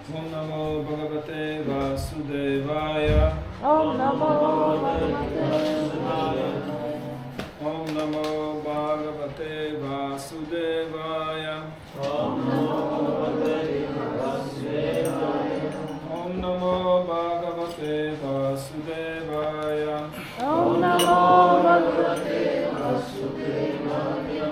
Om Namo Bhagavate Vasudevaya. Om Namo Bhagavate Om Namo Bhagavate Vasudevaya. Om Namo Bhagavate Vasudevaya. Om Namo Bhagavate Vasudevaya. Om Namo Bhagavate Vasudevaya.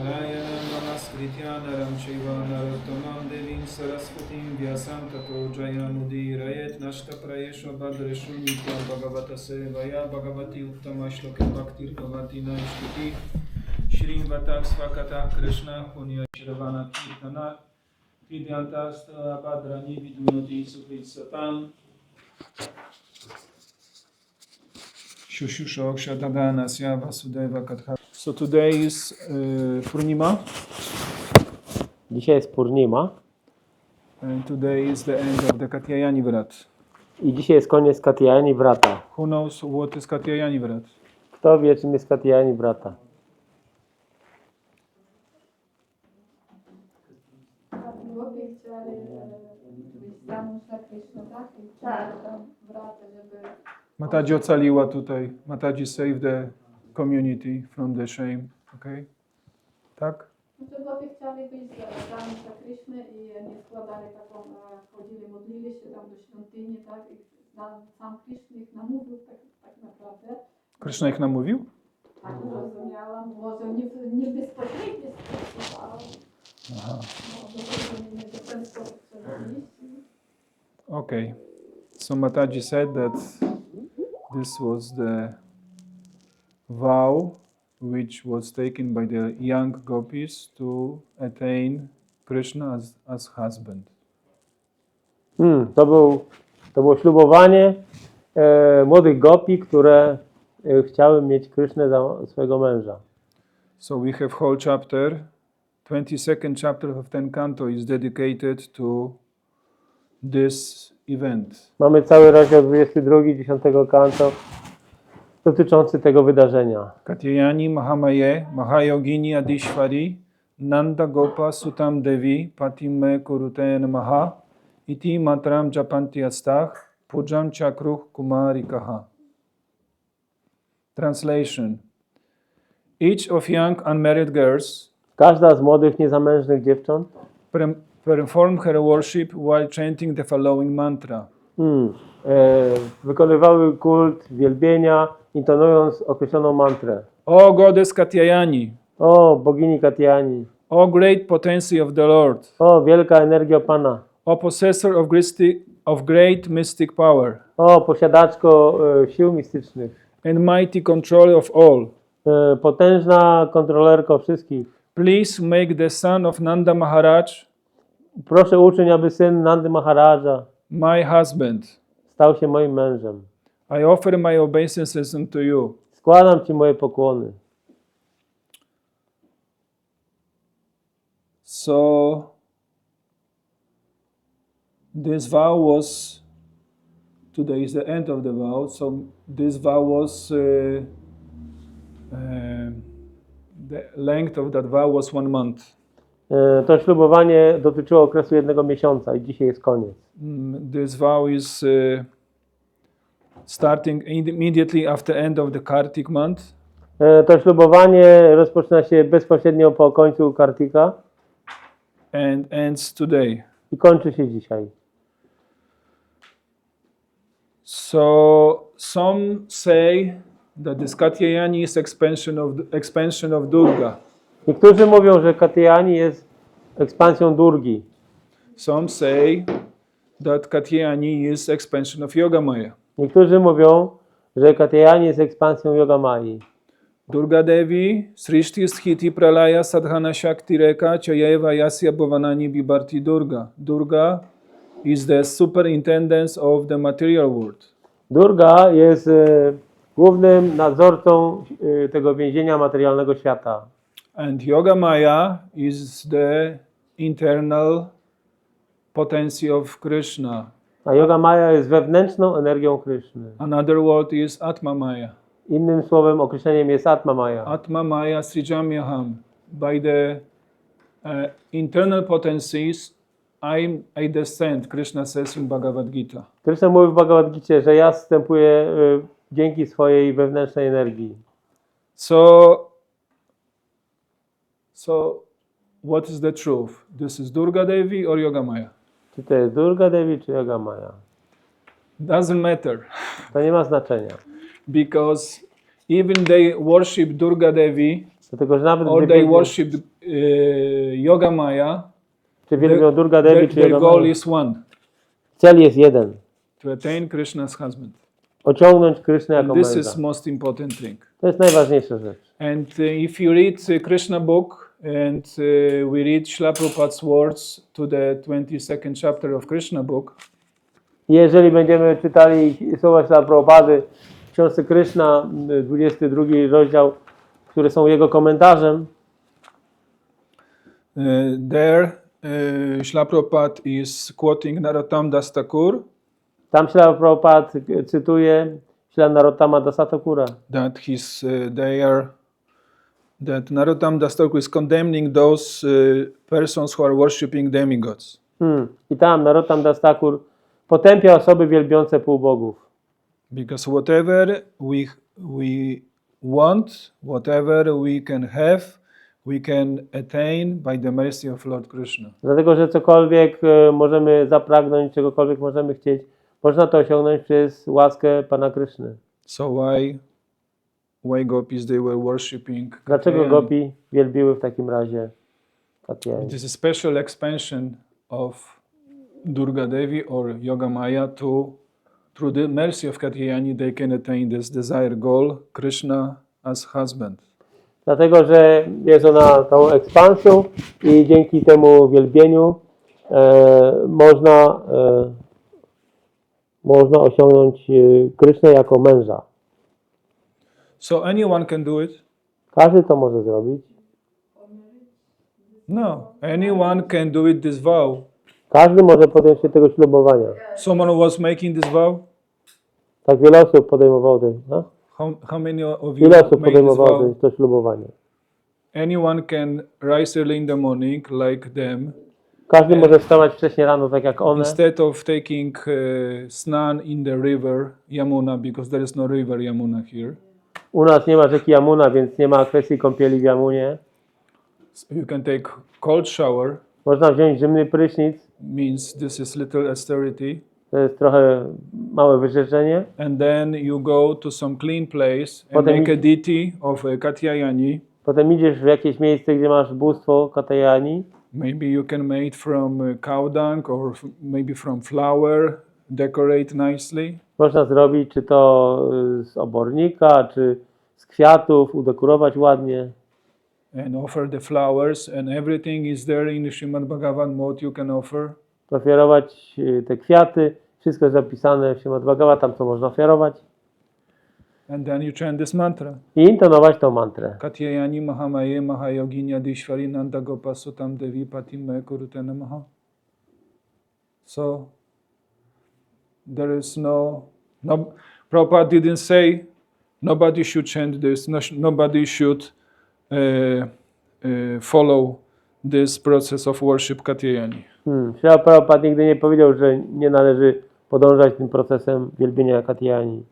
Narayana Namaskritya Naram Shiva Narottamam Devim Saraswatim Vyasam Tato Jayamudhirayet Nashta Prayesha Badreshu Nityam Bhagavata Sevaya Bhagavati Uttama Shloke Bhaktir Bhavati Naishtuti Shri Vatak Svakata Krishna Punya Shravana Kirtana Vidyantas Badrani Vidunoti Sukrit Satam Shushusho Kshadagana Sya Vasudeva Katha. So today is Purnima. Dzisiaj jest Purnima And today is the end of the Katyayani Vrata. i dzisiaj jest koniec Katyayani Vrata. Who knows what is Katyayani Vrata? Kto wie, czym jest Katyayani Vrata? Głowie chcieli być zamąż na Krishna, tak? I tam wracać, żeby... Mataji ocaliła tutaj. Mataji saved the community from the shame. Okay? Tak? No to głowie chcieli być zamąż na Krishna i nie składali taką, chodzili, modlili się tam do świątyni, tak? I sam Krishna ich namówił tak naprawdę. Krishna ich namówił? Tak rozumiałam, może nie bezpośrednio stosował. Aha. Może nie w ten sposób przerobić. Okay. So Mataji said that this was the vow which was taken by the young gopis to attain Krishna as husband. To było ślubowanie młodych gopi, które chciały mieć Krishnę za swojego męża. So we have whole chapter, 22nd chapter of 10 canto is dedicated to this event. Mamy cały rozdział 22, 10 kanto dotyczący tego wydarzenia. Katyayani Mahamaye Mahayogini Adishvari Nanda Gopa Sutam Devi Patime Kurute Namaha Iti Matram Japanti Astach Pujam Chakruh Kumarikaha. Translation. Each of young unmarried girls Każda z młodych, niezamężnych dziewcząt performed her worship while chanting the following mantra. wykonywały kult wielbienia, intonując określoną mantrę. O Goddess Katyayani, O bogini Katyayani, O great potency of the Lord, o wielka energia Pana, O possessor of great mystic power, o posiadaczko sił mistycznych, and mighty controller of all, potężna kontrolerko wszystkich. please make the son of Nanda Maharaj Proszę uczyń, aby syn Nandy Maharaja my husband. stał się moim mężem. I offer my obeisances unto you. Składam Ci moje pokłony. So this vow was, today is the end of the vow, so this vow was, the length of that vow was 1 month. To ślubowanie dotyczyło okresu 1 miesiąca i dzisiaj jest koniec. This vow is starting immediately after end of the Kartik month. To ślubowanie rozpoczyna się bezpośrednio po końcu Kartika And ends today. i kończy się dzisiaj. So some say that this Katyayani is expansion of Durga. Niektórzy mówią, że Katyayani jest ekspansją Durgi. Some say that Katyayani is expansion of Yogamaya. Niektórzy mówią, że Katyayani jest ekspansją Yogamai. Durga Devi, Srishti Sthiti Pralaya Sadhana Shakti Reka Chayeva Yasya Bhavanani Bibharti Durga. Durga is the superintendence of the material world. Durga jest głównym nadzorcą tego więzienia materialnego świata. And Yogamaya is the internal potency of Krishna. A Yogamaya jest wewnętrzną energią Kryszny. Another word is Atma Maya. Innym słowem, określeniem jest Atma Maya. Atma Maya Srijamyaham. By the internal potencies, I descend, Krishna says in Bhagavad Gita. Krishna mówi w Bhagavad Gicie, że ja wstępuję dzięki swojej wewnętrznej energii. So what is the truth? This is Durga Devi or Yoga Maya? Czy to jest Durga Devi, czy Yoga Maya? Doesn't matter. To nie ma znaczenia. Because even they worship Durga Devi Dlatego, że nawet or gdy they worship Yoga Maya, czy wielbią Durga Devi, czy their Yoga goal Maya, is one, cel jest jeden. to attain Krishna's husband. Ociągnąć Krysznę And jako this męża. is most important thing. To jest najważniejsza rzecz. And if you read Krishna book and we read Śrīla Prabhupāda's words to the 22nd chapter of Krishna book, Jeżeli będziemy czytali słowa Śrīla Prabhupady w książce Krishna, 22 rozdział, które są jego komentarzem, there Śrīla Prabhupada is quoting Narottam Das Thakur tam Śrīla Prabhupada cytuje Śrīla Narottama Dasa Thakura, that Narottam Das Thakur is condemning those persons who are worshipping demigods. I tam Narottam Das Thakur potępia osoby wielbiące półbogów. Because whatever we want, whatever we can have, we can attain by the mercy of Lord Krishna. Dlatego, że cokolwiek możemy zapragnąć, czegokolwiek możemy chcieć, można to osiągnąć przez łaskę Pana Kryszny. So why gopis they were worshipping? Dlaczego Katyayani? gopi wielbiły w takim razie Katyayani? It is a special expansion of Durga Devi or Yoga Maya through the mercy of Katyayani they can attain this desired goal, Krishna as husband. Dlatego, że jest ona tą ekspansją i dzięki temu wielbieniu można osiągnąć Krysznę jako męża. So anyone can do it? Każdy to może zrobić. No, anyone can do it this vow. Każdy może podjąć się tego ślubowania. Someone was making this vow? Tak wiele osób podejmowało to. No? How many of you Ile osób made this podejmowało vow? to ślubowanie? Anyone can rise early in the morning like them. Każdy może wstawać wcześniej rano, tak jak one. Instead of taking snan in the river Yamuna, because there is no river Yamuna here, U nas nie ma rzeki Yamuna, więc nie ma kwestii kąpieli w Yamunie. you can take cold shower. Można wziąć zimny prysznic, Means this is little austerity, to jest trochę małe wyrzeczenie. and then you go to some clean place and Potem make a deity of Katyayani. Potem idziesz w jakieś miejsce, gdzie masz bóstwo Katyayani. Maybe you can make from cow dung or maybe from flour, decorate nicely. Można zrobić czy to z obornika, czy z kwiatów, udekorować ładnie. And offer the flowers, and everything is there in the Srimad Bhagavan what you can offer. Ofiarować te kwiaty, wszystko jest zapisane w Śrīmad Bhagavatam, co można ofiarować. And then you chant this mantra. I intonować tą mantrę. Katyayani Mahamaye Mahayoginya Dishvari Nanda Gopasutam Devi Patime Kurute Namaha. So there is no Prabhupada didn't say nobody should chant this, nobody should follow this process of worship Katyayani. Śrīla Prabhupada nigdy nie powiedział, że nie należy podążać tym procesem wielbienia Katyayani.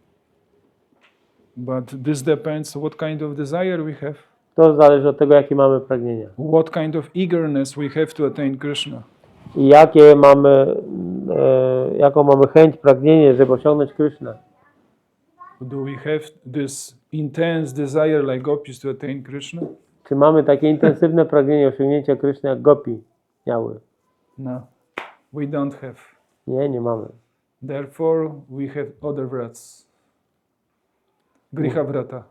But this depends what kind of desire we have, To zależy od tego, jakie mamy pragnienia. what kind of eagerness we have to attain Krishna. I jaką mamy chęć, pragnienie, żeby osiągnąć Krysznę. Do we have this intense desire like gopis to attain Krishna? Czy mamy takie intensywne pragnienie osiągnięcia Kryszny, jak gopi miały? No, we don't have. Nie mamy. Therefore, we have other vrats. Griha Vrata.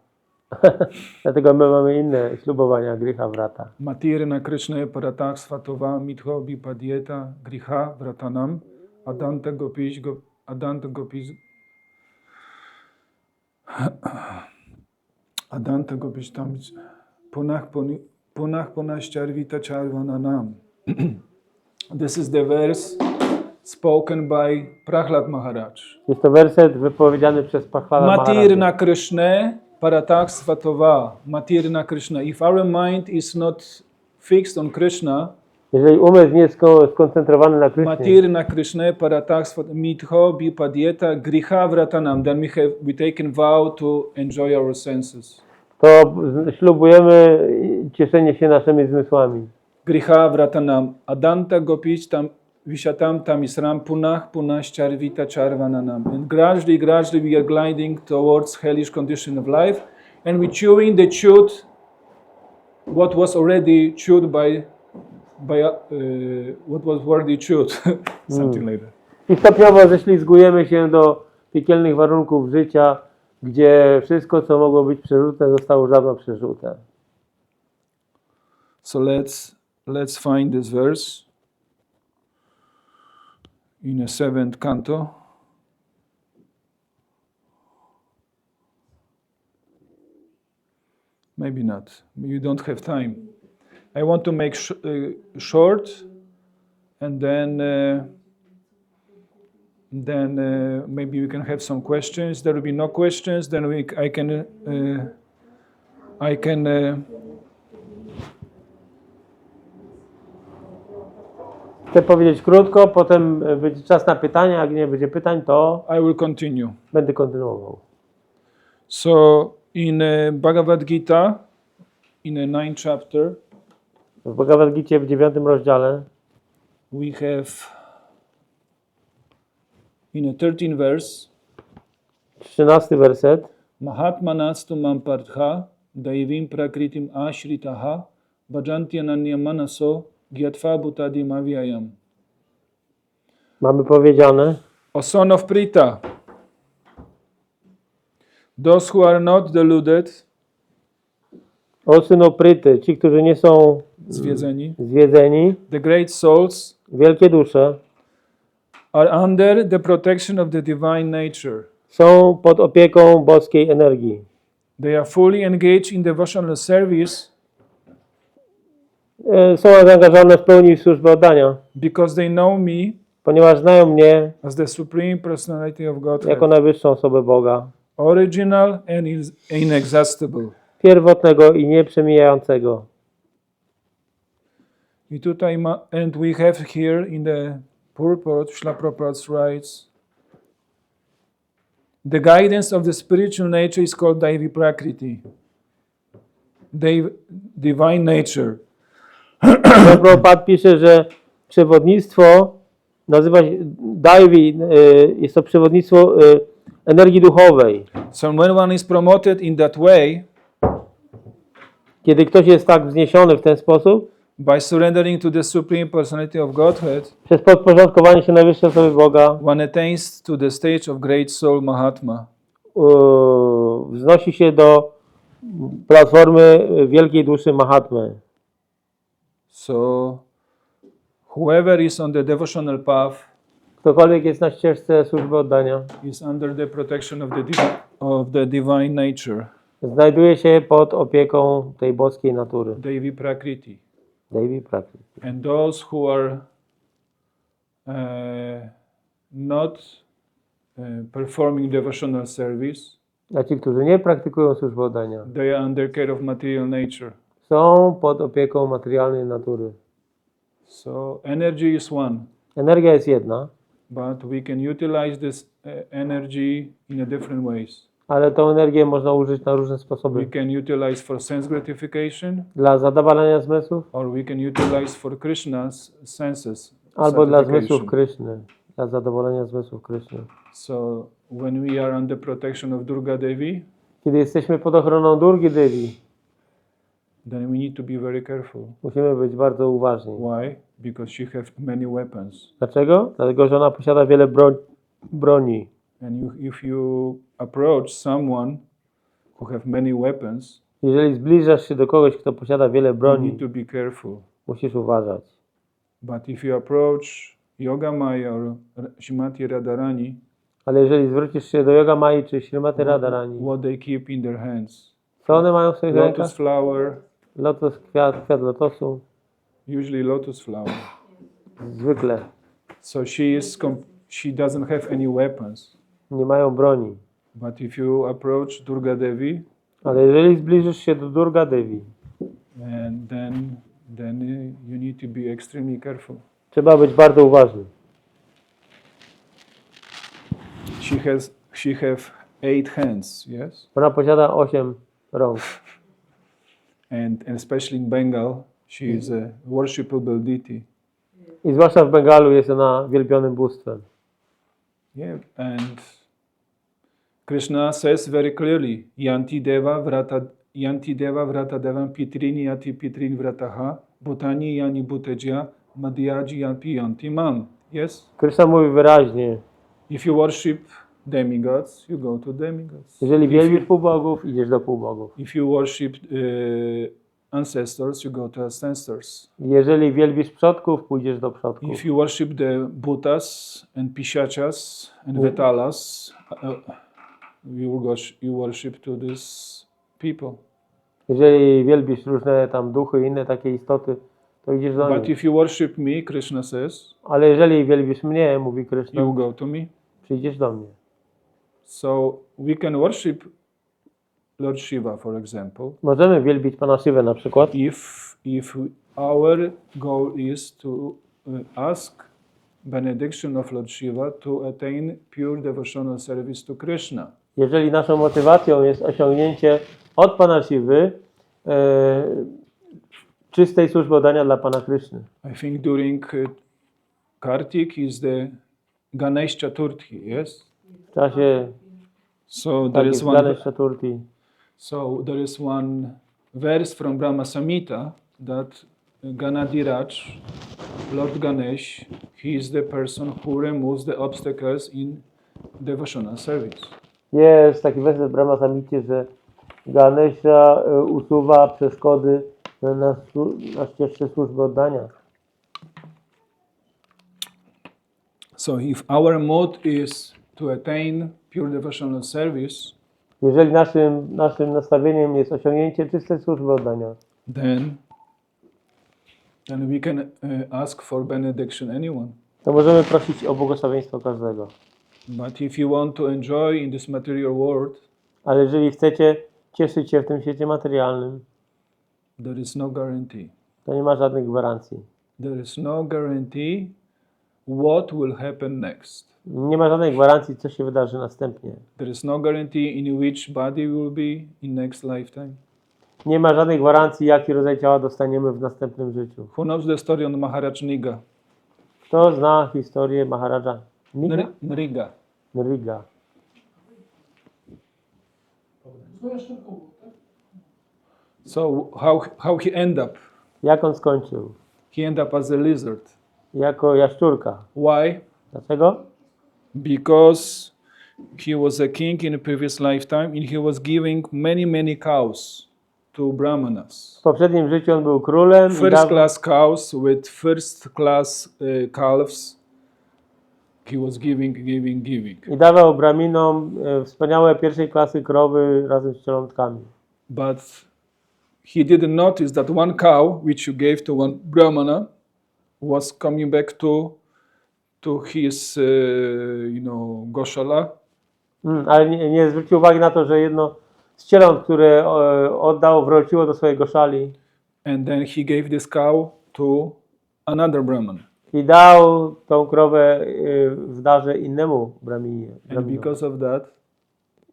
Dlatego my mamy inne ślubowania, Griha Vrata. Matirna Krishna Paratak Svatova Mitho Bipadieta Griha Vratanam Adanta Gopish tam Punah Punashcharvita Charvananam. This is the verse spoken by Prahlad Maharaj. Jest to werset wypowiedziany przez Prahlada Maharaja. Matirna Krishna Paratak Svatova. Matirna Krishna. If our mind is not fixed on Krishna, Jeżeli umysł nie jest skoncentrowany na Krysznie, Matirna Krishna Paratak Mitho Bipadyeta Griha Vratanam, then we taken vow to enjoy our senses. to ślubujemy cieszenie się naszymi zmysłami. Griha Vratanam Adanta Gopich tam Vishatam Tamisram Punah Charvita Charvananam. And gradually we are gliding towards hellish condition of life, and we chewing the chewed what was already chewed by what was already chewed, something like that. I stopniowo ześlizgujemy się do piekielnych warunków życia, gdzie wszystko, co mogło być przerzute, zostało już dawno przerzute. So let's find this verse in the 7th canto. Maybe not. You don't have time. I want to make short, and then maybe we can have some questions. There will be no questions. Then I can. Chcę powiedzieć krótko, potem będzie czas na pytania. Jak nie będzie pytań, to I will continue. będę kontynuował. So in Bhagavad Gita, in the 9th chapter, W Bhagavad Gicie w 9 rozdziale we have in the 13th verse 13 werset. Mahatmanastu mampartha daivim prakritim ashritaha bhajanti ananya manaso gyatva bhutadim avyayam. Mamy powiedziane: O son of Prita, those who are not deluded, o synu Pryty, ci, którzy nie są zwiedzeni, the great souls, wielkie dusze, are under the protection of the divine nature. są pod opieką boskiej energii. They are fully engaged in devotional service Są zaangażowane w pełni w służbę oddania, because they know me ponieważ znają mnie as the Supreme Personality of Godhead, jako najwyższą osobę Boga, original and inexhaustible. pierwotnego i nieprzemijającego. I tutaj and we have here in the purport, Srila Prabhupada writes, the guidance of the spiritual nature is called Daivi Prakriti, divine nature. Prabhupada pisze, że przewodnictwo nazywa się Daivi, jest to przewodnictwo energii duchowej. So when one is promoted in that way, kiedy ktoś jest tak wzniesiony w ten sposób, by surrendering to the Supreme Personality of Godhead, przez podporządkowanie się najwyższej osoby Boga, one attains to the stage of great soul Mahatma. wznosi się do platformy wielkiej duszy Mahatmy. So whoever is on the devotional path, Ktokolwiek jest na ścieżce służby oddania, is under the protection of the divine nature. znajduje się pod opieką tej boskiej natury. Devi Prakriti. Daivi Prakriti. And those who are not performing devotional service, A ci, którzy nie praktykują służby oddania, they are under care of material nature. są pod opieką materialnej natury. So energy is one, Energia jest jedna, but we can utilize this energy in a different ways. ale tą energię można użyć na różne We sposoby. can utilize for sense gratification, Dla zadowalania zmysłów, or we can utilize for Krishna's senses. albo dla satisfaction. zmysłów Kryszny. Dla zadowolenia zmysłów Kryszny. So when we are under protection of Durga Devi, Kiedy jesteśmy pod ochroną Durgi Devi, then we need to be very careful. musimy być bardzo uważni. Why? Because she has many weapons. Dlaczego? Dlatego, że ona posiada wiele broni. And if you approach someone who have many weapons, Jeżeli zbliżasz się do kogoś, kto posiada wiele you broni, need to be careful. musisz uważać. But if you approach Yogamaya or Shrimati Radharani, Ale jeżeli zwrócisz się do Yoga Mai czy Śrimati Radharani, what they keep in their hands? co one mają w swoich Lotus rękach? flower, Lotos, kwiat lotosu. usually lotus flower. Zwykle So she doesn't have any weapons. nie mają broni. But if you approach Durga Devi, Ale jeżeli zbliżysz się do Durga Devi, and then then you need to be extremely careful. Trzeba być bardzo uważny. She have 8 hands, yes? Ona posiada 8 rąk. And especially in Bengal, she is a worshipable deity. I zwłaszcza w Bengalu jest ona wielbionym bóstwem. Yeah, and Krishna says very clearly, Yanti Deva Vrata Devam Pitrini Yati Pitrin Vrataha Bhutani Yani Bhuteja Madhyaji Yanti Yanti Mam. Yes? Krishna mówi wyraźnie, If you worship demigods, you go to demigods. jeżeli If wielbisz you, półbogów, idziesz do półbogów. if you worship ancestors, you go to ancestors. Jeżeli wielbisz przodków, pójdziesz do przodków. If you worship the Bhutas and Pishachas and Vetalas, you worship to these people. Jeżeli wielbisz różne tam duchy i inne takie istoty, to idziesz do But nich. if you worship me, Krishna says, Ale jeżeli wielbisz mnie, mówi you Krishna, go to me. przyjdziesz do mnie. So we can worship Lord Shiva, for example, Możemy wielbić Pana Szywę na przykład, if our goal is to ask benediction of Lord Shiva to attain pure devotional service to Krishna. jeżeli naszą motywacją jest osiągnięcie od Pana Siwy czystej służby oddania dla Pana Kryszny. I think during Kartik is the Ganesh Chaturthi, yes? W czasie So there is Ganesh Chaturthi there is one verse from Brahma Samhita that Ganadiraj, Lord Ganesh, he is the person who removes the obstacles in devotional service. jest taki werset w Brahma Samhicie, że Ganesha usuwa przeszkody na ścieżce służby oddania. So if our mood is to attain pure devotional service, Jeżeli naszym nastawieniem jest osiągnięcie czystej służby oddania, then we can ask for benediction anyone. to możemy prosić o błogosławieństwo każdego. But if you want to enjoy in this material world, Ale jeżeli chcecie cieszyć się w tym świecie materialnym, there is no guarantee. to nie ma żadnych gwarancji. There is no guarantee what will happen next. Nie ma żadnej gwarancji, co się wydarzy następnie. There is no guarantee in which body we will be in next lifetime. Nie ma żadnej gwarancji, jaki rodzaj ciała dostaniemy w następnym życiu. Who knows the story on Maharaj Niga? Kto zna historię Maharaja Niga? Nriga. Nriga. So how he end up? Jak on skończył? He end up as a lizard. Jako jaszczurka. Why? Dlaczego? Because he was a king in a previous lifetime and he was giving many cows to brahmanas. W poprzednim życiu on był królem First class cows with first class calves. He was giving. i dawał brahminom wspaniałe pierwszej klasy krowy razem z cielątkami. But he didn't notice that one cow which you gave to one brahmana was coming back to his goshala. Ale nie zwrócił uwagi na to, że jedno z cieląt, które oddał, wróciło do swojego szali And then he gave this cow to another brahman. i dał tą krowę w darze innemu brahminie. And because of that,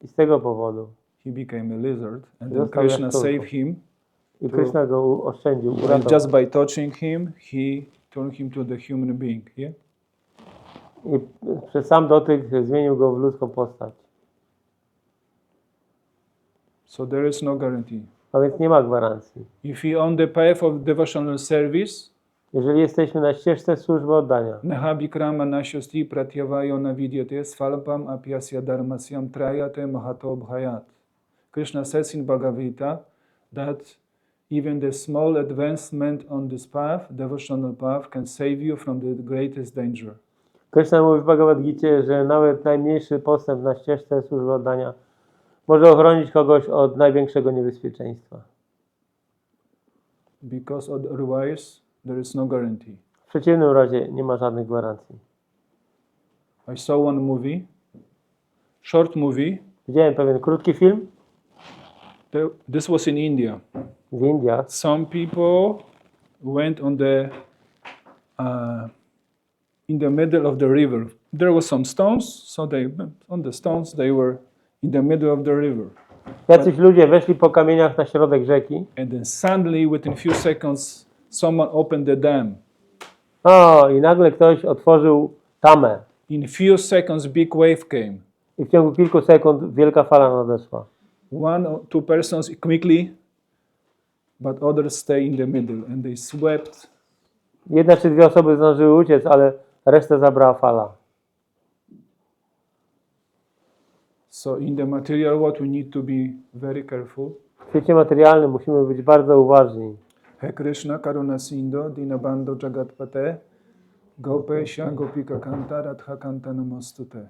I z tego powodu. he became a lizard. And then Został Krishna jaszczurką. saved him. I Krishna go oszczędził, And uratował. just by touching him, he turned him to the human being. Yeah? I przez sam dotyk zmienił go w ludzką postać. So there is no guarantee. A więc nie ma gwarancji. If we on the path of devotional service, Jeżeli jesteśmy na ścieżce służby oddania, Nahabikrama Nashosti Pratyavayo Navidyate Svalpam Apyasya Dharmasyam Trayate Mahato Bhayat. Krishna says in Bhagavad Gita that even the small advancement on this path, devotional path, can save you from the greatest danger. Krishna mówi w Bhagavad Gicie, że nawet najmniejszy postęp na ścieżce służby oddania może ochronić kogoś od największego niebezpieczeństwa. Because otherwise there is no guarantee. W przeciwnym razie nie ma żadnych gwarancji. I saw one movie, short movie. Widziałem pewien krótki film This was in India. w Indiach. Some people went in the middle of the river. There were some stones, so on the stones they were in the middle of the river. Jacyś ludzie weszli po kamieniach na środek rzeki. And then suddenly, within few seconds, someone opened the dam. O, i nagle ktoś otworzył tamę. In few seconds, big wave came. I w ciągu kilku sekund wielka fala nadeszła. One or two persons quickly, but others stay in the middle, and they swept. Jedna czy dwie osoby zdążyły uciec, ale resztę zabrała fala. So in the material world, we need to be very careful. W świecie materialnym musimy być bardzo uważni. He Krishna Karuna Sindhu Dinabandho Jagatpate Gopesha Gopika Kanta Radha Kanta Namostute.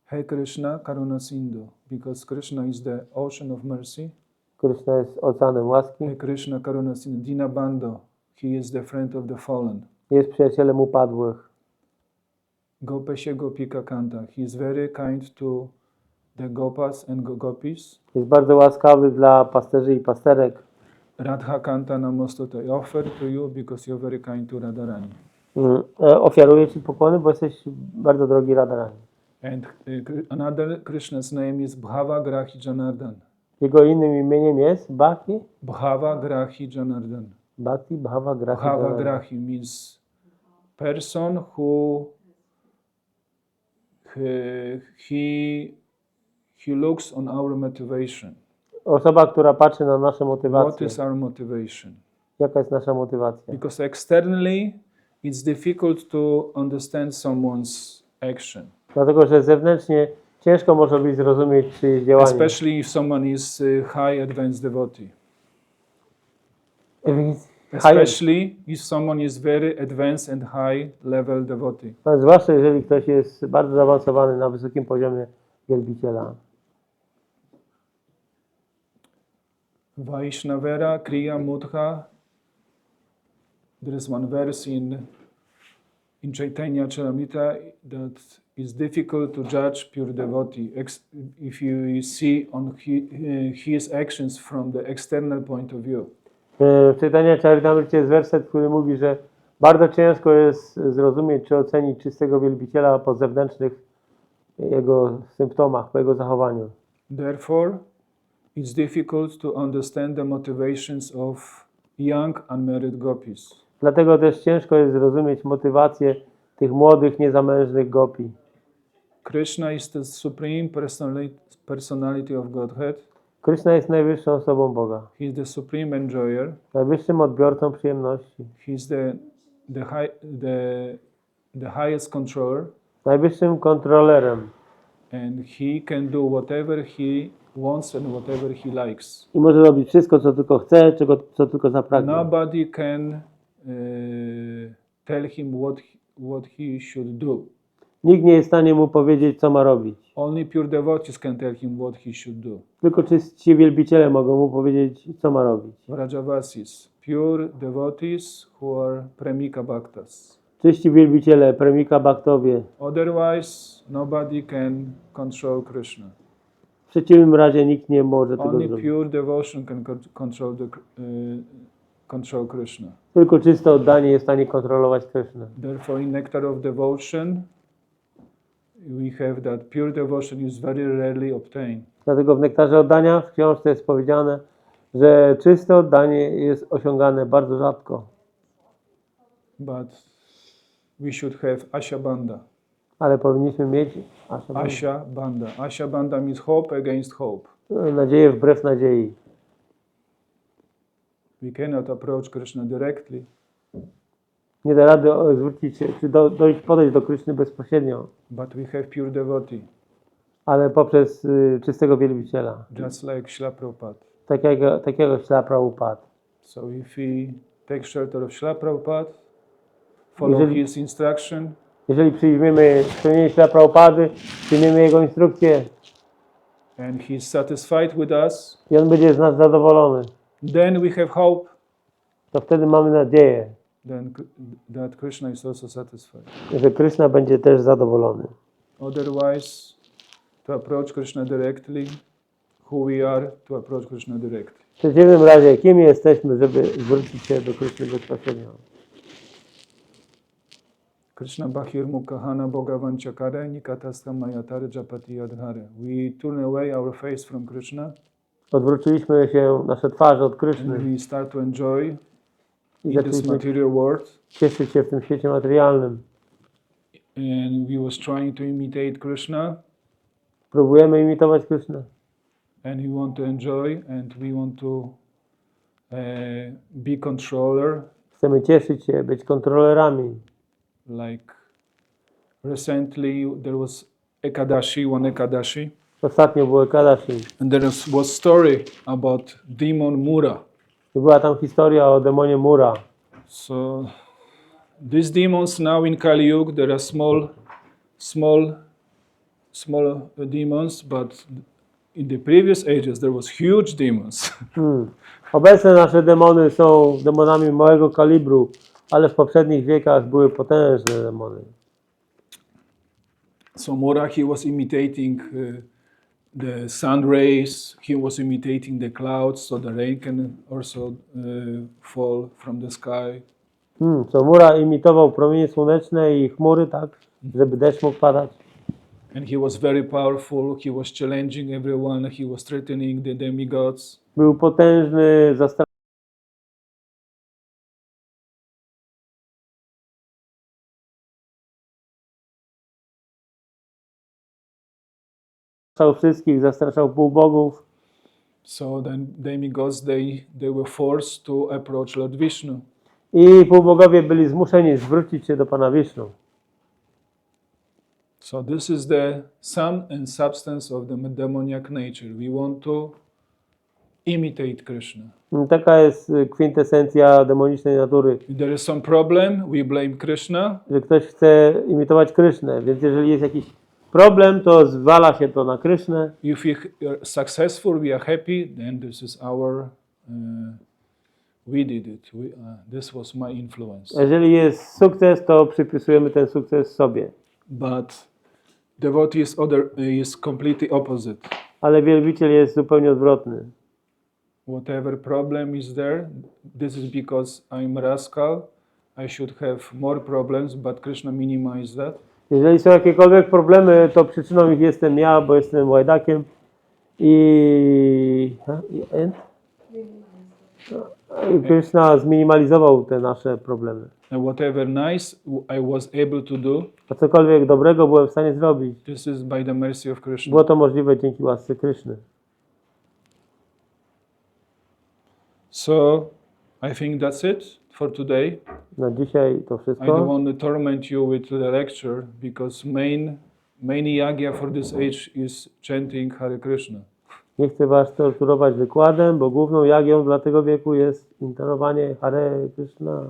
Hey Krishna Karuna Sindhu, because Krishna is the ocean of mercy. Krishna jest oceanem łaski. Hey Krishna Karuna Sindhu Dinabandho, he is the friend of the fallen. Jest przyjacielem upadłych. Gopesha Gopika Kanta, he is very kind to the Gopas and Gopis. Jest bardzo łaskawy dla pasterzy i pasterek. Radha Kanta Namostute, I offer to you because you are very kind to Radharani. Ofiaruję Ci pokłony, bo jesteś bardzo drogi Radharani. And another Krishna's name is Bhava Grahi Janardan. Jego innym imieniem jest Bhakti. Bhava Grahi Janardan. Bhakti Bhava Grahi. Bhava Grahi means person who he looks on our motivation. Osoba, która patrzy na naszą What motywację. is our motivation? Jaka jest nasza motywacja? Because externally it's difficult to understand someone's action. Dlatego, że zewnętrznie ciężko może być zrozumieć czyjeś działanie. Especially if someone is high advanced devotee. Especially if someone is very advanced and high level devotee. Zwłaszcza jeżeli ktoś jest bardzo zaawansowany na wysokim poziomie wielbiciela. Vaishnavera Kriya Mudha. There is one verse in Chaitanya Charitamrita that is difficult to judge pure devotee if you see on his actions from the external point of view. W Chaitanya Charitamrita jest werset, który mówi, że bardzo ciężko jest zrozumieć czy ocenić czystego wielbiciela po zewnętrznych jego symptomach, po jego zachowaniu. Therefore, it's difficult to understand the motivations of young unmarried gopis. Dlatego też ciężko jest zrozumieć motywację tych młodych, niezamężnych gopi. Krishna is the supreme personality of Godhead. Krishna jest najwyższą osobą Boga. He is the supreme enjoyer. Najwyższym odbiorcą przyjemności. He is the highest controller. Najwyższym kontrolerem. And he can do whatever he wants and whatever he likes. I może robić wszystko, co tylko chce, co tylko zapragnie. Nobody can tell him what he should do. Nikt nie jest w stanie mu powiedzieć, co ma robić. Only pure devotees can tell him what he should do. Tylko czysci wielbiciele mogą mu powiedzieć, co ma robić. Vrajavasis, pure devotees who are premika bhaktas. Czyści wielbiciele, premika bhaktowie. Otherwise, nobody can control Krishna. W przeciwnym razie nikt nie może tego Only zrobić. pure devotion can control Krishna. Tylko czyste oddanie jest w stanie kontrolować Krishnę. Therefore, in Nectar of Devotion, we have that pure devotion is very rarely obtained. Dlatego w Nektarze Oddania w książce jest powiedziane, że czyste oddanie jest osiągane bardzo rzadko. But we should have Asha Bandha. Ale powinniśmy mieć Asha Bandha. Asha Bandha means hope against hope. nadzieję wbrew nadziei. We cannot approach Krishna directly. Nie da rady zwrócić się, czy podejść do Kryszny bezpośrednio, But we have pure devotee. ale poprzez czystego wielbiciela. Just like Śrīla Prabhupada. Takiego Śrīla Prabhupada. So if we take shelter of Śrīla Prabhupada, follow his instruction, Jeżeli przyjmiemy Śrīla Prabhupady, przyjmiemy jego instrukcje and he is satisfied with us, i on będzie z nas zadowolony, then we have hope. to wtedy mamy nadzieję, Then that Krishna is also satisfied. że Kryszna będzie też zadowolony. Otherwise, to approach Krishna directly, who we are, to approach Krishna directly. przeciwnym razie, kim jesteśmy, żeby zwrócić się do Kryszny bezpośrednio? Krishna Bhakir Mukahana Bhogavanchakare Nikatastha Mayatare Japati Adhare. We turn away our face from Krishna Odwróciliśmy się nasze twarze od and Kryszny we start to enjoy i in this zaczęliśmy material world. cieszyć się w tym świecie materialnym. And we was trying to imitate Krishna Próbujemy imitować Krysznę and we want to enjoy and we want to be controller. chcemy cieszyć się, być kontrolerami. Like recently there was Ekadashi, one Ekadashi, Ostatnio było Kadashi and there was story about demon Mura. i była tam historia o demonie Mura. So these demons now in Kali Yuga, there are small demons, but in the previous ages there was huge demons. Obecne nasze demony są demonami małego kalibru, ale w poprzednich wiekach były potężne demony. So Mura, he was imitating the sun rays, he was imitating the clouds, so the rain can also fall from the sky. Co Mura imitował promienie słoneczne i chmury, tak, żeby deszcz mógł padać. And he was very powerful, he was challenging everyone, he was threatening the demigods. Był potężny, zastraszał wszystkich, zastraszał półbogów. So then demigods, they were forced to approach Lord Vishnu. I półbogowie byli zmuszeni zwrócić się do Pana Wisznu. So this is the sum and substance of the demoniac nature. We want to imitate Krishna. Taka jest kwintesencja demonicznej natury, If there is some problem, we blame Krishna. że ktoś chce imitować Krysznę, więc jeżeli jest jakiś problem, to zwala się to na Krysznę. If we are successful, we are happy, then this is our, we did it. This was my influence. Jeżeli jest sukces, to przypisujemy ten sukces sobie. But devotee is completely opposite. Ale wielbiciel jest zupełnie odwrotny. Whatever problem is there, this is because I'm rascal. I should have more problems, but Krishna minimized that. Jeżeli są jakiekolwiek problemy, to przyczyną ich jestem ja, bo jestem łajdakiem i Krishna zminimalizował te nasze problemy. And whatever nice I was able to do, A cokolwiek dobrego byłem w stanie zrobić, this is by the mercy of Krishna. było to możliwe dzięki łasce Kryszny. So I think that's it for today. Na dzisiaj to I don't wszystko. want to torment you with the lecture because main yagya for this age is chanting Hare Krishna. Nie chcę was torturować wykładem, bo główną jagią dla tego wieku jest intonowanie Hare Krishna.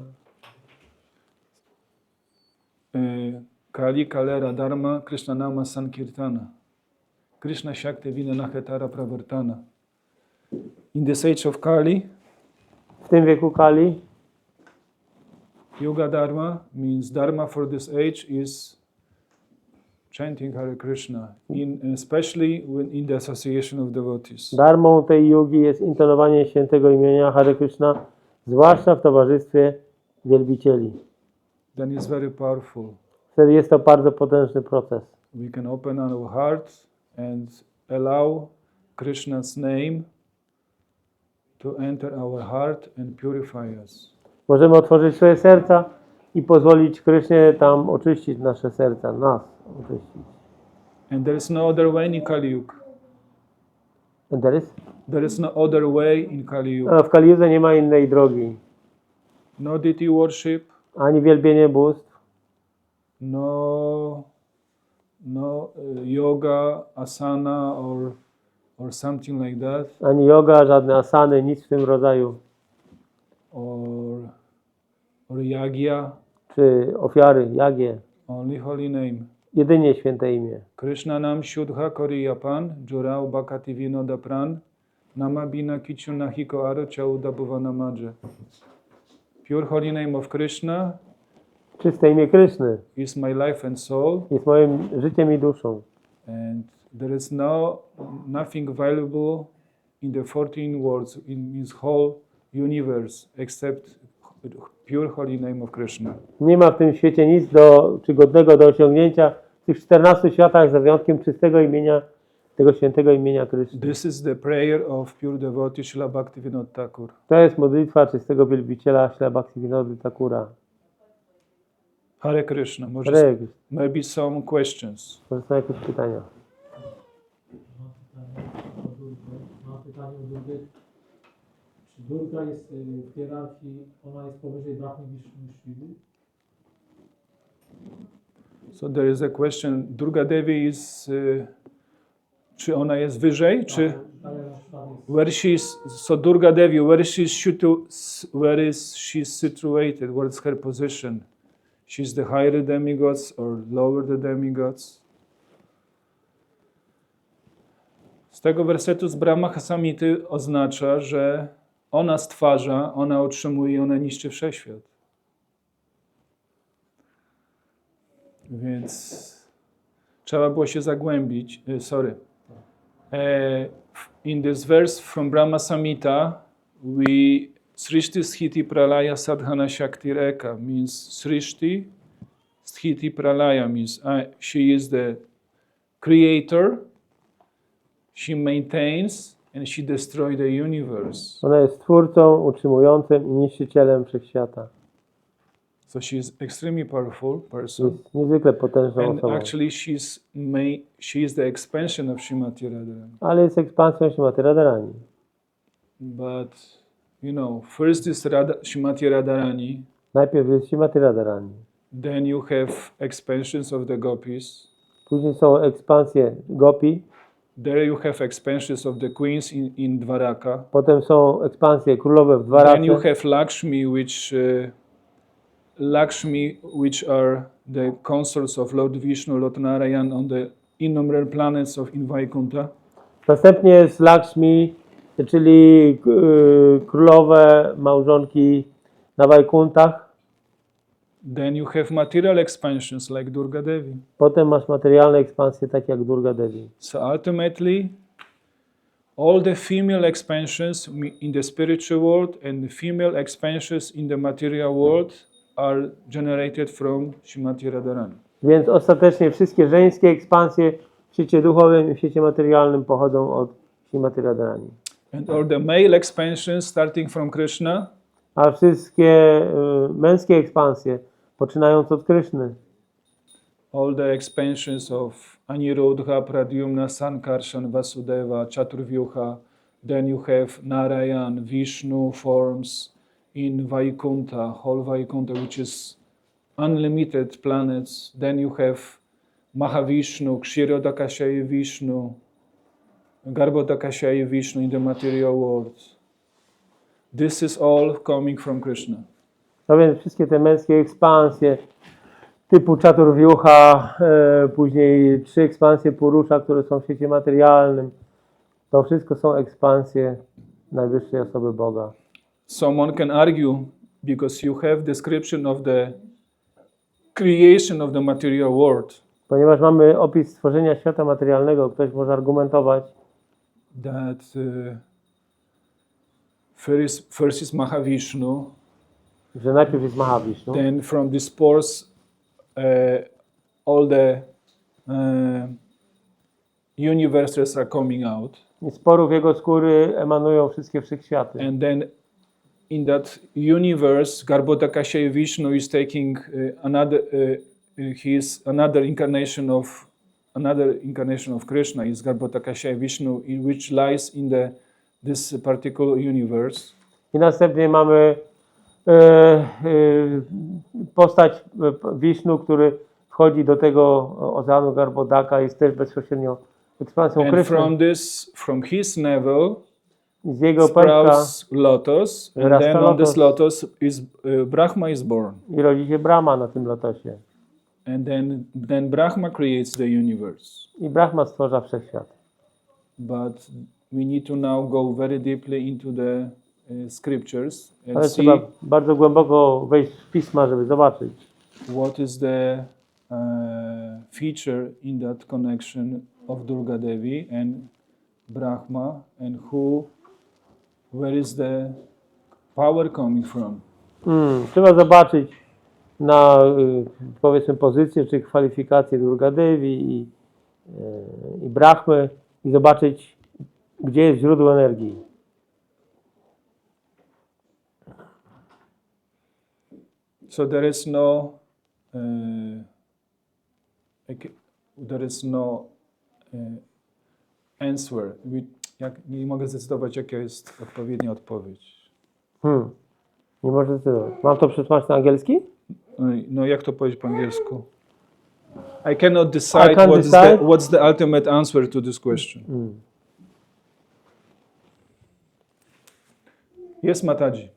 Kali Kalera Dharma Krishna Nama Sankirtana. Krishna Shakti Vina Nahetara Pravartana. In this age of Kali, W tym wieku Kali Yoga Dharma means Dharma for this age is chanting Hare Krishna, especially in the association of devotees. darmą tej jogi jest intonowanie świętego imienia Hare Krishna, zwłaszcza w towarzystwie wielbicieli. Then it's very powerful. Wtedy jest to bardzo potężny proces. We can open our heart and allow Krishna's name to enter our heart and purify us. Możemy otworzyć swoje serca i pozwolić Krysznie tam oczyścić nasze serca, nas oczyścić. And there is no other way in Kali Yuga. And There is no other way in Kali Yuga. w Kali Judze nie ma innej drogi. No deity worship, Ani wielbienie bóstw, no yoga, asana or something like that, ani yoga, żadne asany, nic w tym rodzaju. or yagya, Czy ofiary, jagie. only holy name. Jedynie święte imię. Krishna nam Shudha Koriyapan, Jurao Bhakati Vinoda Pran, Namabina Kichu Nahiko Aro Chauda Bhuvana Madže. Pure holy name of Krishna Czyste imię Kryszny is my life and soul, jest moim życiem i duszą. and there is nothing valuable in the 14 worlds, in his whole universe, except pure holy name of Krishna. Nie ma w tym świecie nic czy godnego do osiągnięcia w tych 14 światach, za wyjątkiem czystego imienia, tego świętego imienia Kryszny. This is the prayer of pure devotee Srila Bhaktivinoda Thakur. To jest modlitwa czystego wielbiciela Śrila Bhaktivinoda Thakura. Hare Krishna. Hare Krishna. Maybe some questions. Może są jakieś pytania? Mam pytanie o Durgę. Czy Durga jest w hierarchii, ona jest powyżej Brahmy, Wisznu i Shiwy? So there is a question. Durga Devi is, czy ona jest wyżej, czy where she is? So Durga Devi, where is she situated? What is her position? She's the higher demigods or lower the demigods? Z tego wersetu z Brahma Samhity oznacza, że ona stwarza, ona utrzymuje, ona niszczy wszechświat. Więc trzeba było się zagłębić. In this verse from Brahma Samhita, Srishti Sthiti Pralaya Sadhana Shakti Reka means Srishti Sthiti Pralaya means she is the creator, she maintains and she destroys the universe. Ona jest twórcą, utrzymującym i niszczycielem wszechświata. So she is extremely powerful person. Jest niezwykle potężną And osobą. actually she is the expansion of Srimati Radharani. Ale jest ekspansją Śrimati Radharani. But you know, first is Srimati Radharani, Najpierw jest Śrimati Radharani. then you have expansions of the gopis, Później są ekspansje gopi. there you have expansions of the queens in Dwaraka. Potem są ekspansje królowe w Then you Dwarace. have Lakshmi, which are the consorts of Lord Vishnu, Lord Narayan on the innumerable planets in Vaikuntha. Następnie jest Lakshmi, czyli królowe małżonki na Wajkuntach. Then you have material expansions like Durga Devi. Potem masz materialne ekspansje, takie jak Durga Devi. So ultimately, all the female expansions in the spiritual world and the female expansions in the material world are generated from Srimati Radharani. Więc ostatecznie wszystkie żeńskie ekspansje w świecie duchowym i w świecie materialnym pochodzą od Śrimati Radharani. And all the male expansions starting from Krishna, A wszystkie męskie ekspansje, poczynając od Kryszny, all the expansions of Aniruddha, Pradyumna, Sankarshan, Vasudeva, Chaturvyuha, then you have Narayan, Vishnu forms in Vaikuntha, whole Vaikuntha, which is unlimited planets. Then you have Mahavishnu, Kshirodakashayi Vishnu, Garbhodakashayi Vishnu in the material world. This is all coming from Krishna. no więc wszystkie te męskie ekspansje typu Chaturvyuha, później 3 ekspansje Purusha, które są w świecie materialnym, to wszystko są ekspansje najwyższej osoby Boga. Someone can argue because you have description of the creation of the material world Ponieważ mamy opis stworzenia świata materialnego, ktoś może argumentować, that first is Mahavishnu, że najpierw jest Mahavishnu, then from this pores all the universes are coming out, i z porów jego skóry emanują wszystkie wszechświaty. and then in that universe Garbhodakashayi Vishnu is taking another incarnation of Krishna is Garbhodakashayi Vishnu, which lies in this particular universe. I następnie mamy postać Wisznu, który wchodzi do tego oceanu Garbhodaka, jest też bezpośrednio ekspansją And Kryszny. from his navel Z jego pępka sprouts lotus, and wyrasta then on this lotos. lotus is Brahma is born, i rodzi się Brahma na tym lotosie. and then Brahma creates the universe. I Brahma stwarza wszechświat. But we need to now go very deeply into the scriptures and Ale see trzeba bardzo głęboko wejść w pisma, żeby zobaczyć, what is the feature in that connection of Durga Devi and Brahma, and who where is the power coming from? Trzeba zobaczyć na powiedzmy pozycję czy kwalifikacje Durga Devi i Brahmy i zobaczyć, gdzie jest źródło energii. So there is no answer. Nie mogę zdecydować, jaka jest odpowiednia odpowiedź. Nie może zdecydować. Mam to przetłumaczyć na angielski? No jak to powiedzieć po angielsku? I cannot decide what's the ultimate answer to this question. Yes, Mataji.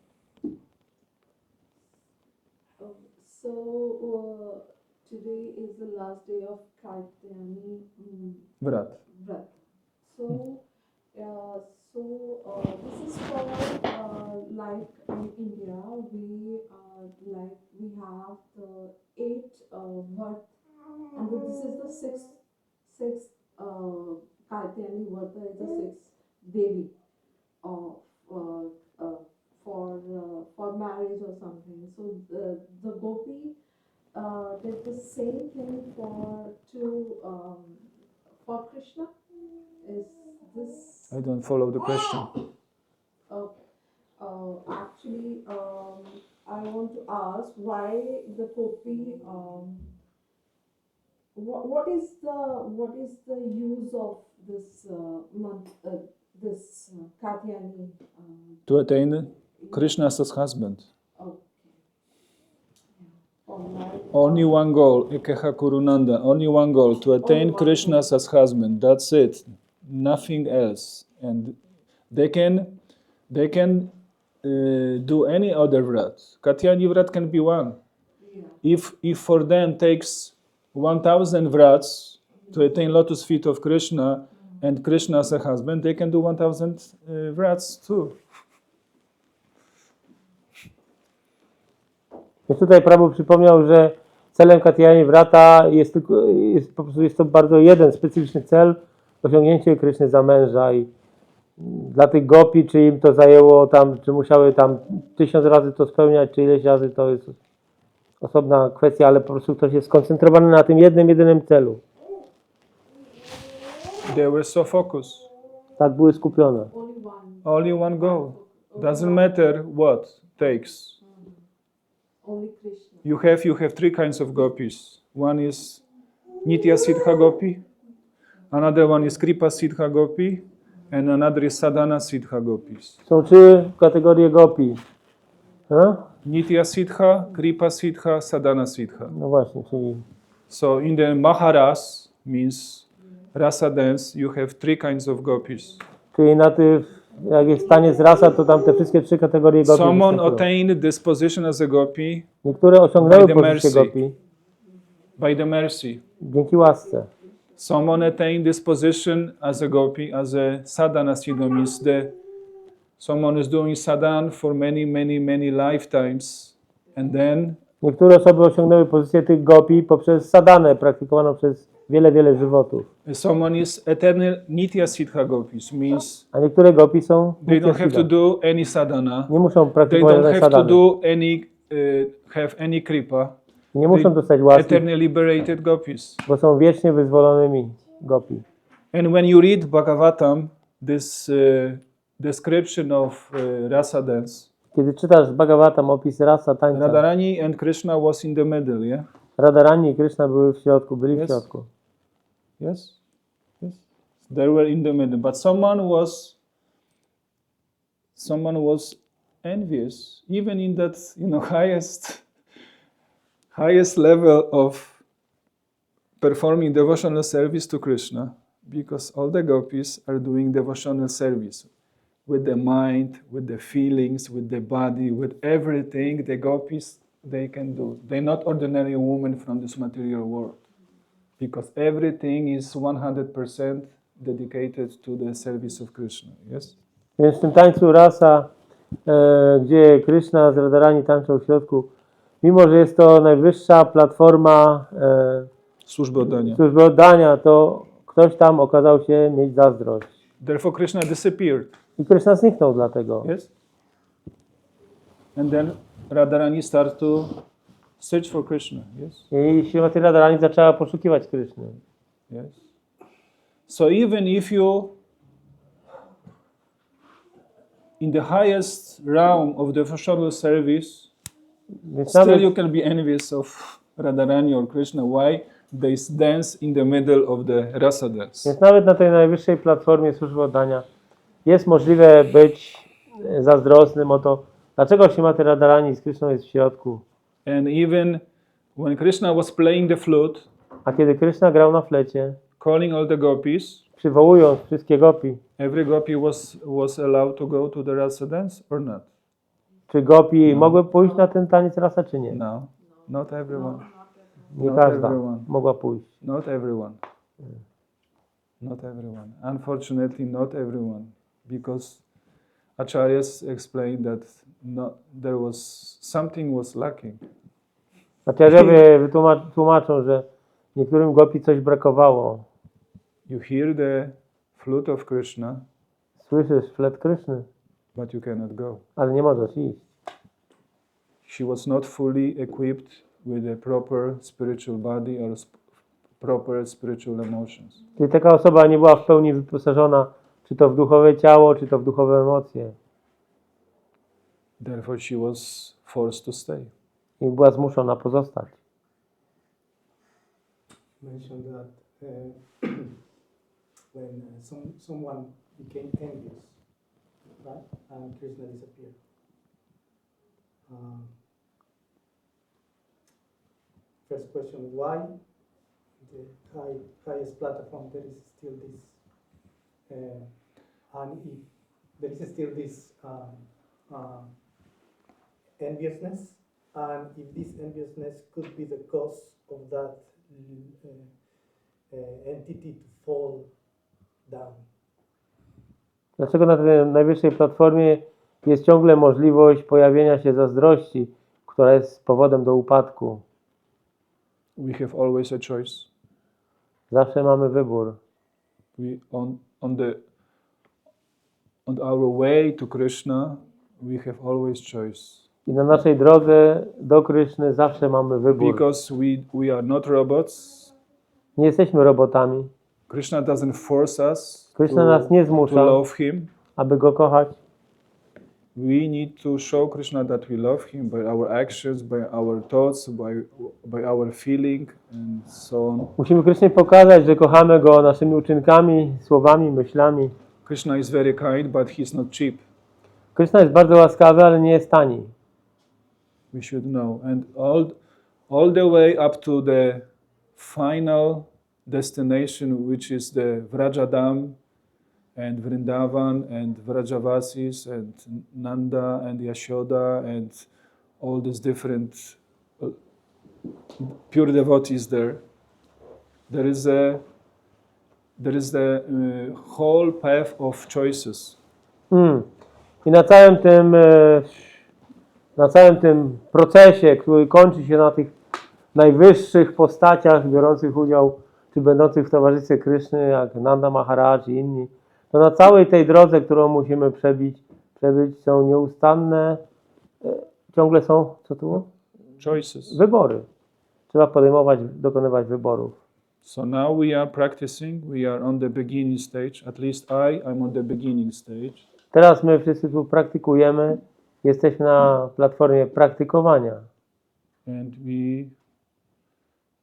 So today is the last day of Katyayani Vrata. Vrata. This is for like in India we have the 8 Vrata, and this is the sixth Katyayani Vrata is the 6th Devi of for marriage or something. So the gopi did the same thing for Krishna. Is this? I don't follow the question. Actually, I want to ask why the gopi. What is the use of this month? This Katyayani? To attain Krishna as husband. Okay. Only one goal, Ekeha Kurunanda, only one goal, to attain Krishna as husband. That's it. Nothing else. And they can do any other vrat. Katyayani vrat can be one. Yeah. If for them takes 1,000 vrats to attain lotus feet of Krishna and Krishna as a husband, they can do 1,000 vrats too. Więc tutaj Prabhu przypomniał, że celem Katyayani Vrata jest to bardzo jeden specyficzny cel, osiągnięcie Kryszny za męża i dla tych gopi, czy im to zajęło tam, czy musiały tam 1000 razy to spełniać, czy ileś razy, to jest osobna kwestia, ale po prostu ktoś jest skoncentrowany na tym jedynym celu. They were so focused. Tak były skupione. Only one goal. Doesn't matter what takes. Only Krishna. You have 3 kinds of gopis. One is Nitya Siddha Gopi, another one is Kripa Siddha Gopi, and another is Sadhana Siddha Gopis. Są 3 kategorie gopi. Nitya Siddha, Kripa Siddha, Sadhana Siddha. No właśnie, czyli... So in the Maharas, means rasa dance, you have 3 kinds of gopis. Czyli na tych, jak jest taniec rasa, to tam te wszystkie 3 kategorie gopi. Someone attained this position as a gopi Niektóre osiągnęły pozycję gopi by the mercy. dzięki łasce. Someone attained this position as a gopi, as a sadhana siddha, means someone is doing sadhana for many lifetimes, and then Niektóre osoby osiągnęły pozycję tych gopi poprzez sadanę praktykowaną przez wiele żywotów. someone is eternal nitya siddha gopis, means A niektóre gopi są they don't have to do any sadhana. nie muszą They praktykować don't żadnej have to sadany. do have any kripa. Nie muszą dostać łaski, Eternally liberated gopis. bo są wiecznie wyzwolonymi gopi. And when you read Bhagavatam, this description of rasa dance, Kiedy czytasz Bhagavatam, opis rasa tańca, Radharani and Krishna was in the middle, yeah? Radharani i Krishna były w środku, byli w Yes. środku. Yes? Yes. They were in the middle. But someone was envious, even in that, highest level of performing devotional service to Krishna, because all the gopis are doing devotional service with the mind, with the feelings, with the body, with everything. The gopis, they can do. They're not ordinary women from this material world, because everything is 100% dedicated to the service of Krishna. Yes? Więc w tym tańcu rasa, gdzie Krishna z Radharani tańczą w środku, mimo że jest to najwyższa platforma Służby oddania. służby oddania, to ktoś tam okazał się mieć zazdrość. Therefore Krishna disappeared. I Krishna zniknął dlatego. Yes? And then Radharani start to search for Krishna. Yes? I Śrimati Radharani zaczęła poszukiwać Kryszny. Yes. So even if you in the highest realm of devotional service, Więc still nawet, you can be envious of Radharani or Krishna. Why? They dance in the middle of the rasa dance. więc nawet na tej najwyższej platformie służby oddania jest możliwe być zazdrosnym o to, dlaczego Śrimati Radharani z Kryszną jest w środku. And even when Krishna was playing the flute, A kiedy Kryszna grał na flecie, calling all the gopis, przywołując wszystkie gopi, every gopi was allowed to go to the rasa dance or not? czy gopi mogły pójść na ten taniec rasa, czy nie? No, not everyone. Nie Not każda everyone. mogła pójść. Not everyone. Not everyone. Unfortunately, not everyone, because acharyas explained that there was something was lacking. Acharyowie tłumaczą, że niektórym gopi coś brakowało. You hear the flute of Krishna, Słyszysz flet Kryszny, but you cannot go. ale nie możesz iść. She was not fully equipped with a proper spiritual body or proper spiritual emotions. Czyli taka osoba nie była w pełni wyposażona, czy to w duchowe ciało, czy to w duchowe emocje. Therefore, she was forced to stay. I była zmuszona pozostać. Mentioned that when someone became envious, right, and Krishna disappeared. First question: why the highest platform there is still this, and if there is still this enviousness, and if this enviousness could be the cause of that entity to fall down. Dlaczego na tej najwyższej platformie jest ciągle możliwość pojawienia się zazdrości, która jest powodem do upadku? We have always a choice. Zawsze mamy wybór. On our way to Krishna, we have always choice. I na naszej drodze do Kryszny zawsze mamy wybór. Because we are not robots. Nie jesteśmy robotami. Krishna doesn't force us Krishna nas nie zmusza, to love Him. aby Go kochać. We need to show Krishna that we love Him by our actions, by our thoughts, by our feeling and so on. Musimy Krysznie pokazać, że kochamy Go naszymi uczynkami, słowami, myślami. Krishna is very kind, but He's not cheap. Kryszna jest bardzo łaskawy, ale nie jest tani. We should know. And all the way up to the final destination, which is the Vrajadam and Vrindavan and Vrajavasis and Nanda and Yashoda and all these different pure devotees there. There is the whole path of choices. I na całym tym procesie, który kończy się na tych najwyższych postaciach biorących udział, czy będących w towarzystwie Kryszny, jak Nanda Maharaj i inni, to na całej tej drodze, którą musimy przebyć są nieustanne, ciągle są, co tu było? Choices. Wybory. Trzeba dokonywać wyborów. So now we are practicing, we are on the beginning stage, at least I'm on the beginning stage. Teraz my wszyscy tu praktykujemy, jesteśmy na platformie praktykowania. And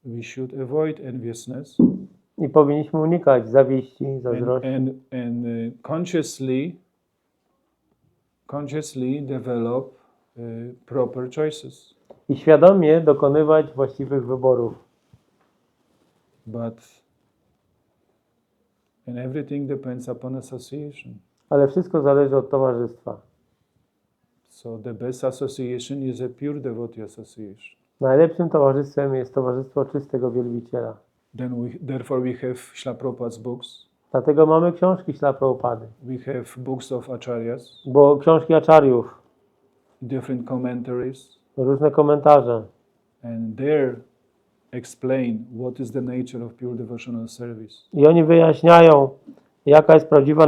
we should avoid enviousness I powinniśmy unikać zawiści, zazdrości. and consciously develop proper choices. I świadomie dokonywać właściwych wyborów. And everything depends upon association. Ale wszystko zależy od towarzystwa. So the best association is a pure devotee association. Najlepszym towarzystwem jest towarzystwo czystego wielbiciela. Therefore we have Śrīla Prabhupāda's books. Dlatego mamy książki Śrīla Prabhupady. We have books of acharyas. Bo książki acharyów, Different commentaries. różne komentarze. And there explain what is the nature of pure devotional service. I oni wyjaśniają, Jaka jest prawdziwa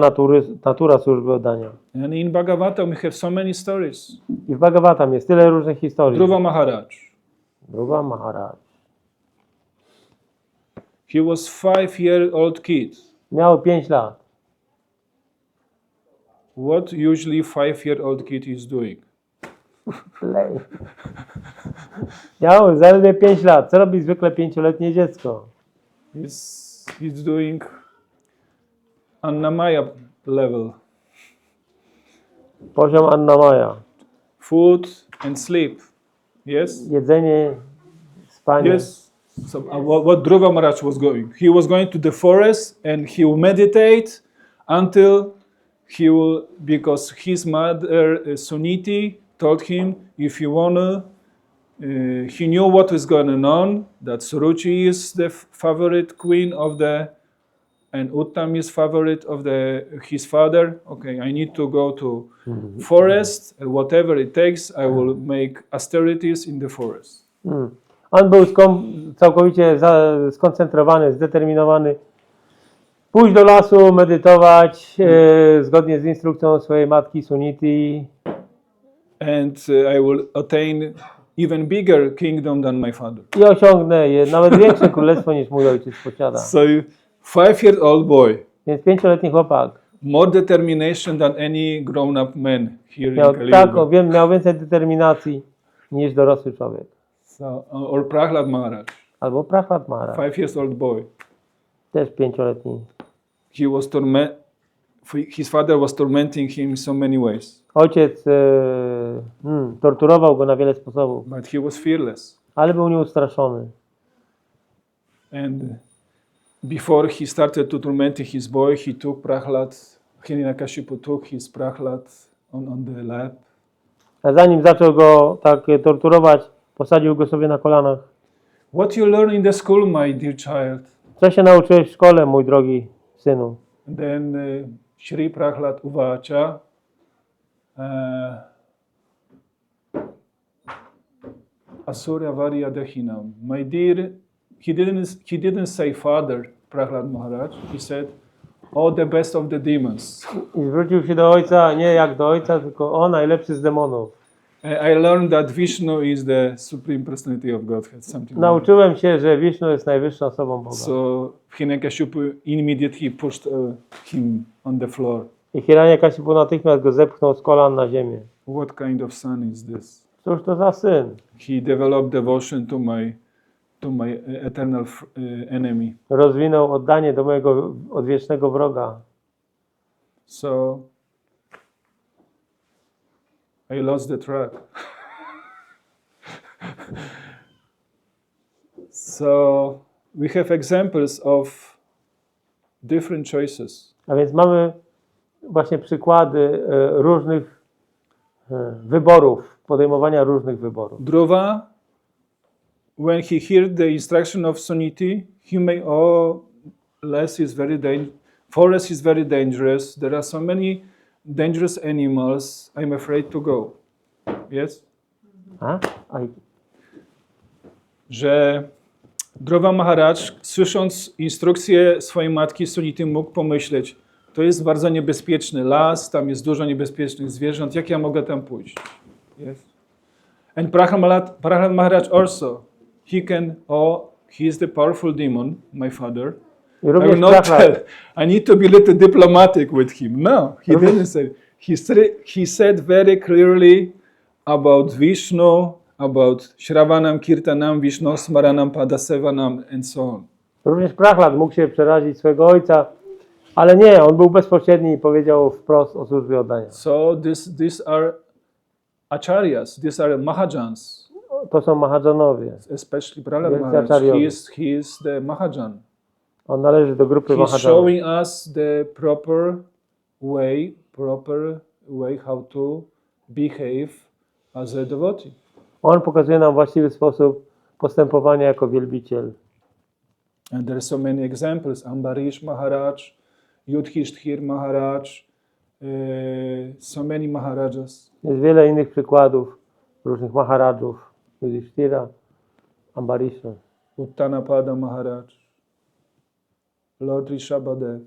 natura służby oddania. And in Bhagavatam we have so many stories. I w Bhagavatam jest tyle różnych historii. Dhruva Maharaj. Dhruva Maharaj. He was 5-year-old kid. Miał 5 lat. What usually 5-year-old kid is doing? Play. Miał zaledwie 5 lat. Co robi zwykle 5-letnie dziecko? He's doing Annamaya level. Poziom Annamaya. Food and sleep. Yes? Jedzenie, spanie. Yes. So what Dhruva Maharaj was going. He was going to the forest and he will meditate until he will, because his mother Suniti told him, if you wanna, he knew what was going on, that Suruchi is the favorite queen of the, and Uttam is favorite of his father. Okay, I need to go to forest, and whatever it takes, I will make austerities in the forest. On był całkowicie skoncentrowany, zdeterminowany. Pójść do lasu, medytować zgodnie z instrukcją swojej matki Suniti. And I will attain even bigger kingdom than my father. I osiągnę nawet większe królestwo niż mój ojciec posiada. So 5-year-old boy, Więc 5-letni chłopak more determination than any grown-up man here in miał, Kali-yuga. miał więcej determinacji niż dorosły człowiek. So, or Prahlad Maharaj, Albo Prahlad Maharaj, 5-year-old boy. też 5-letni. He was his father was tormenting him in so many ways, Ojciec torturował go na wiele sposobów, but he was fearless. ale był nieustraszony. And before he started to tormenting his boy, he took Prahlad, Hiranyakashipu took his Prahlad on the lap. A zanim zaczął go tak torturować, posadził go sobie na kolanach. What you learn in the school, my dear child? Co się nauczyłeś w szkole, mój drogi synu? Then Shri Prahlad Uvacha, Asurya Varya Dahinam. My dear, he didn't say father, Prahlad Maharaj. He said, all the best of the demons. I zwrócił się do ojca, nie jak do ojca, tylko o najlepszy z demonów. I learned that Vishnu is the supreme personality of Godhead. Something Nauczyłem się, że Wisznu jest najwyższą osobą Boga. So Hiranyakashipu immediately pushed him on the floor. I Hiranyakashipu natychmiast go zepchnął z kolan na ziemię. What kind of son is this? Cóż to za syn? He developed devotion to my eternal enemy. Rozwinął oddanie do mojego odwiecznego wroga. So I lost the track. So we have examples of different choices. A więc mamy właśnie przykłady różnych wyborów, podejmowania różnych wyborów. Dhruva, when he heard the instruction of Suniti, he may, forest is very dangerous. There are so many dangerous animals. I'm afraid to go. Yes? Że Dhruva Maharaj, słysząc instrukcję swojej matki Suniti, mógł pomyśleć, to jest bardzo niebezpieczny las, tam jest dużo niebezpiecznych zwierząt, jak ja mogę tam pójść? Yes? And Prahlad Maharaj also, he is the powerful demon, my father. I will not tell. I need to be a little diplomatic with him. No, he didn't say. He said very clearly about Vishnu, about Shravanam, Kirtanam, Vishnu, Smaranam, Padasevanam, and so on. Również Prahlad mógł się przerazić swojego ojca, ale nie, on był bezpośredni i powiedział wprost o służbie oddania. So these are acharyas, these are mahajans. To są mahajanowie. Especially Prahlad Maharaj. He is the mahajan. On należy do grupy He's mahajanów. showing us the proper way how to behave as a devotee. On pokazuje nam właściwy sposób postępowania jako wielbiciel. And there are so many examples. Ambarish Maharaj, Yudhishthir Maharaj, so many Maharajas. Jest wiele innych przykładów różnych maharadżów. Yudhishthira, Ambarisha. Uttanapada Maharaj, Lord Rishabhadev.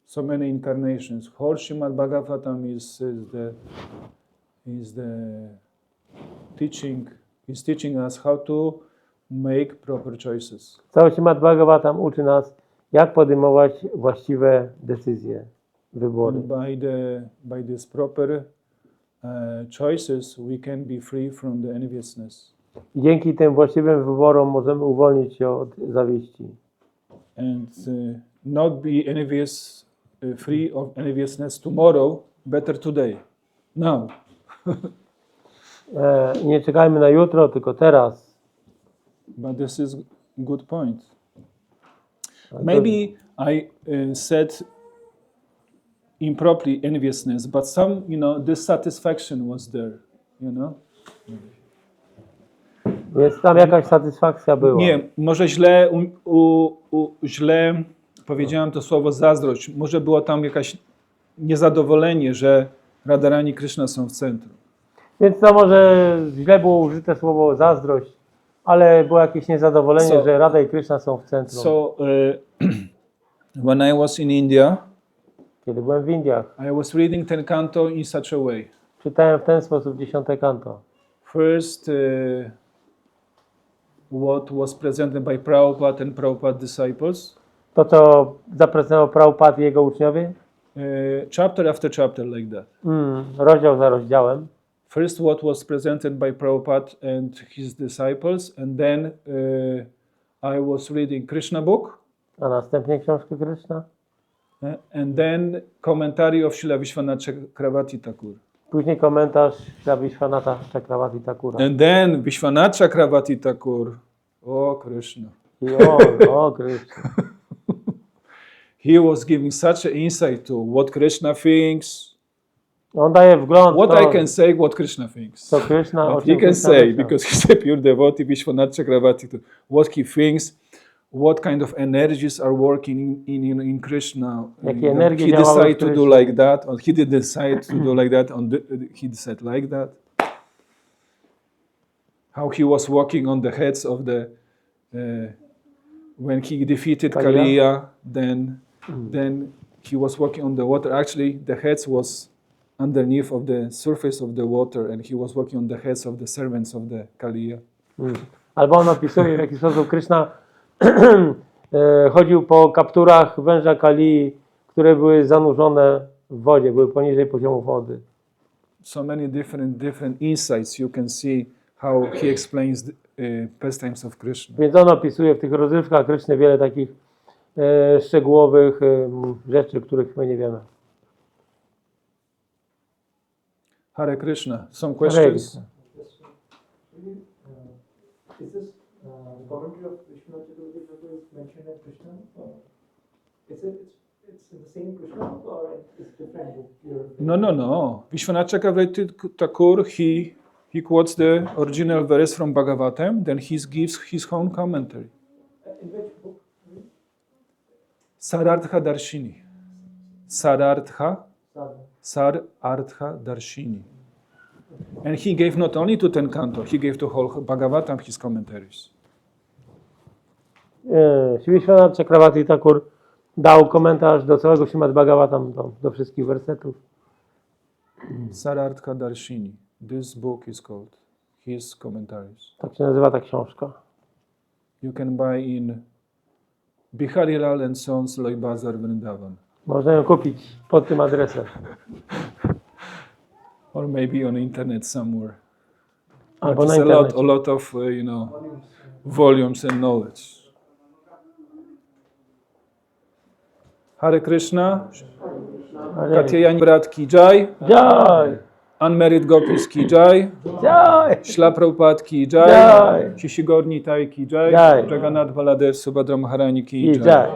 so many incarnations. Whole Srimad Bhagavatam is teaching us how to make proper choices. Cały Śrimad Bhagavatam uczy nas, jak podejmować właściwe decyzje, wybory. And by these proper choices, we can be free from the enviousness. I dzięki tym właściwym wyborom możemy uwolnić się od zawiści. And not be envious, free of enviousness tomorrow, better today, now. Nie czekajmy na jutro, tylko teraz. But this is good point. Maybe I said improperly enviousness, but some, dissatisfaction was there, Więc tam jakaś satysfakcja była. Nie, może źle powiedziałem to słowo zazdrość. Może było tam jakieś niezadowolenie, że Radharani i Krishna są w centrum. Więc to może źle było użyte słowo zazdrość, ale było jakieś niezadowolenie, że Radha i Krishna są w centrum. So, when I was in India, Kiedy byłem w Indiach, I was reading ten canto in such a way. czytałem w ten sposób 10 kanto. First, what was presented by Prabhupada and Prabhupada disciples. To, co zaprezentował Prabhupada i jego uczniowie, Chapter after chapter, like that. Rozdział za rozdziałem. First, what was presented by Prabhupada and his disciples, and then I was reading Krishna book, A następnie książkę Krishna. and then commentary of Srila Vishwanath Chakravarti Thakur. Później komentarz dla Vishwanatha Chakravarti Thakura. And then Vishwanath Chakravarti Thakur, oh Krishna. I o Krishna. He was giving such an insight to what Krishna thinks, On daje wgląd w what to, I can say, what Krishna thinks. co Krishna, o But he czym can Krishna say, myślał. because he's a pure devotee, Vishwanath Chakravarti, what he thinks, what kind of energies are working in Krishna. Jakie energie He działały w decided to do Krishnie. like that, or he did decide to do like that, he decided like that. How he was walking on the heads of the, when he defeated Kaliya. Kaliya, then he was walking on the water. Actually, the heads was underneath of the surface of the water, and he was walking on the heads of the servants of the Kaliya. Albo on opisuje, w jaki sposób Krishna chodził po kapturach węża Kalii, które były zanurzone w wodzie, były poniżej poziomu wody. So many different insights you can see how he explains the pastimes of Krishna. Więc on opisuje w tych rozrywkach Kryszny wiele takich szczegółowych rzeczy, których my nie wiemy. Hare Krishna. Some Hare questions? Krishna. Is this the commentary of Vishwanath Chakravarti Thakur is mentioned as Krishna? It's in the same Krishna book or it's different book? No. Vishwanath Chakravarti Thakur, he quotes the original verse from Bhagavatam, then he gives his own commentary. In which book? Sarartha Darshini. Sarartha Darshini. And he gave not only to ten canto, he gave to whole Bhagavatam his commentaries. Vishwanath Chakravarti Thakur dał komentarz do całego Śrimad Bhagavatam, do wszystkich wersetów. Sarartha Darshini. This book is called his commentaries. Tak się nazywa ta książka. You can buy in Biharilal and Sons Loy Bazar Vrindavan. Można ją kupić pod tym adresem. Or maybe on internet somewhere. Albo But na it's internecie. a lot of volumes and knowledge. Hare Krishna, Katyayani Brat ki jai, Jai! Unmarried Gopis ki jai, Jai! Śrīla Prabhupada ki jai, Jai! Shishigor Nitai ki jai, Jai! Jagannath Baladev Subhadra Maharani ki I jai. jai!